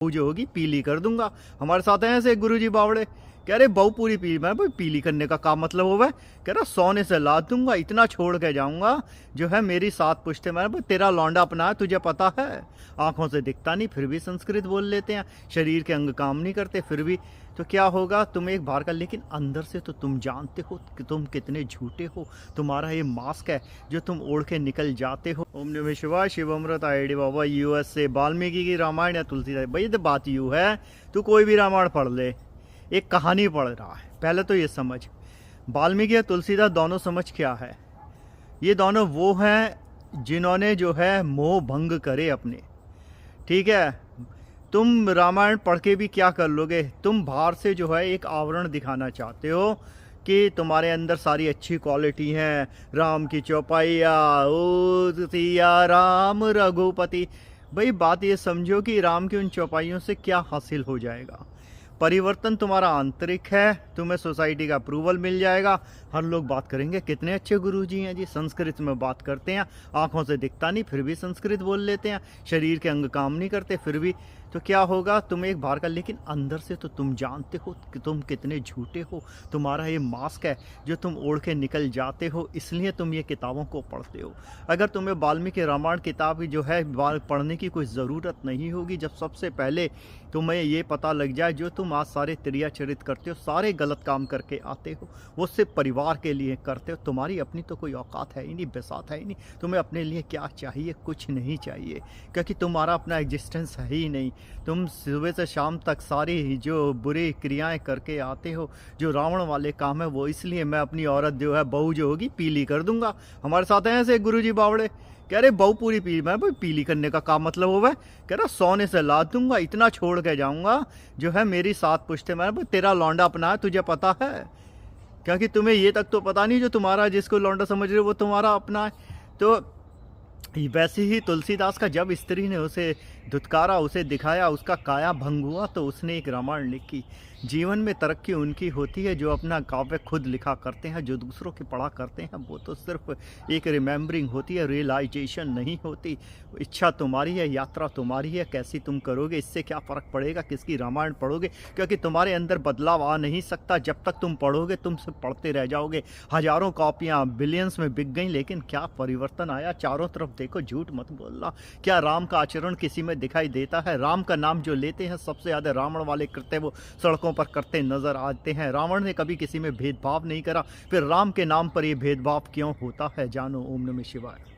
बहू जो होगी पीली कर दूंगा। हमारे साथ हैं ऐसे गुरुजी बावड़े, कह रहे बहू पूरी पीली। मैं भाई पीली करने का काम मतलब होगा, कह रहा सोने से लाद दूंगा, इतना छोड़ के जाऊंगा जो है मेरी 7 पुश्ते। मैं भाई तेरा लौंडा अपना है, तुझे पता है। आंखों से दिखता नहीं फिर भी संस्कृत बोल लेते हैं, शरीर के अंग काम नहीं करते फिर भी। तो क्या होगा, तुम एक बार का, लेकिन अंदर से तो तुम जानते हो कि तुम कितने झूठे हो। तुम्हारा ये मास्क है जो तुम ओढ़ के निकल जाते हो। ओम नमः शिवाय। शिव अमृत आईडी बाबा यूएस से। वाल्मीकि की रामायण या तुलसीदास। भाई तो बात यूँ है, तू कोई भी रामायण पढ़ ले, एक कहानी पढ़ रहा है। पहले तो ये समझ, वाल्मीकि या तुलसीदास दोनों समझ क्या है। ये दोनों वो हैं जिन्होंने जो है मोह भंग करे अपने, ठीक है। तुम रामायण पढ़ के भी क्या कर लोगे, तुम बाहर से जो है एक आवरण दिखाना चाहते हो कि तुम्हारे अंदर सारी अच्छी क्वालिटी हैं। राम की चौपाइया, ओ सिया राम रघुपति। भाई बात ये समझो कि राम की उन चौपाइयों से क्या हासिल हो जाएगा। परिवर्तन तुम्हारा आंतरिक है, तुम्हें सोसाइटी का अप्रूवल मिल जाएगा। हर लोग बात करेंगे कितने अच्छे गुरुजी हैं जी, संस्कृत में बात करते हैं, आंखों से दिखता नहीं फिर भी संस्कृत बोल लेते हैं, शरीर के अंग काम नहीं करते फिर भी। तो क्या होगा, तुम एक बार का, लेकिन अंदर से तो तुम जानते हो कि तुम कितने झूठे हो। तुम्हारा ये मास्क है जो तुम ओढ़ के निकल जाते हो, इसलिए तुम ये किताबों को पढ़ते हो। अगर तुम्हें वाल्मीकि रामायण किताब जो है पढ़ने की कोई ज़रूरत नहीं होगी, जब सबसे पहले तुम्हें ये पता लग जाए जो तुम आज सारे क्रिया चरित करते हो, सारे गलत काम करके आते हो, वो सिर्फ परिवार के लिए करते हो। तुम्हारी अपनी तो कोई औकात है ही नहीं, बिसात है ही नहीं। तुम्हें अपने लिए क्या चाहिए, कुछ नहीं चाहिए, क्योंकि तुम्हारा अपना एग्जिस्टेंस है ही नहीं। तुम सुबह से शाम तक सारी जो बुरी क्रियाएं करके आते हो, जो रावण वाले काम है, वो इसलिए मैं अपनी औरत जो है बहू जो होगी पीली कर दूंगा। हमारे साथ हैं ऐसे गुरुजी बावड़े, कह रहे बहू पूरी पीली। मैं भाई पीली करने का काम मतलब होगा, कह रहा सोने से लाद दूंगा, इतना छोड़ के जाऊंगा जो है मेरी 7 पुश्ते। मैं भाई तेरा लौंडा अपना है, तुझे पता है। क्योंकि तुम्हें ये तक तो पता नहीं, जो तुम्हारा जिसको लौंडा समझ रहे हो वो तुम्हारा अपना है। तो वैसे ही तुलसीदास का जब स्त्री ने उसे धुतकारा, उसे दिखाया, उसका काया भंग हुआ, तो उसने एक रामायण लिखी। जीवन में तरक्की उनकी होती है जो अपना काव्य खुद लिखा करते हैं, जो दूसरों की पढ़ा करते हैं वो तो सिर्फ एक रिमेम्बरिंग होती है, रियलाइजेशन नहीं होती। इच्छा तुम्हारी है, यात्रा तुम्हारी है, कैसी तुम करोगे इससे क्या फ़र्क पड़ेगा, किसकी रामायण पढ़ोगे। क्योंकि तुम्हारे अंदर बदलाव आ नहीं सकता जब तक तुम पढ़ोगे, तुम सिर्फ पढ़ते रह जाओगे। हज़ारों कॉपियाँ बिलियंस में बिक गई, लेकिन क्या परिवर्तन आया। चारों तरफ देखो, झूठ मत बोलना। क्या राम का आचरण किसी में दिखाई देता है। राम का नाम जो लेते हैं, सबसे ज़्यादा रावण वाले कृत्य वो सड़कों पर करते नजर आते हैं। रावण ने कभी किसी में भेदभाव नहीं करा, फिर राम के नाम पर ये भेदभाव क्यों होता है, जानो। ओम नमः शिवाय।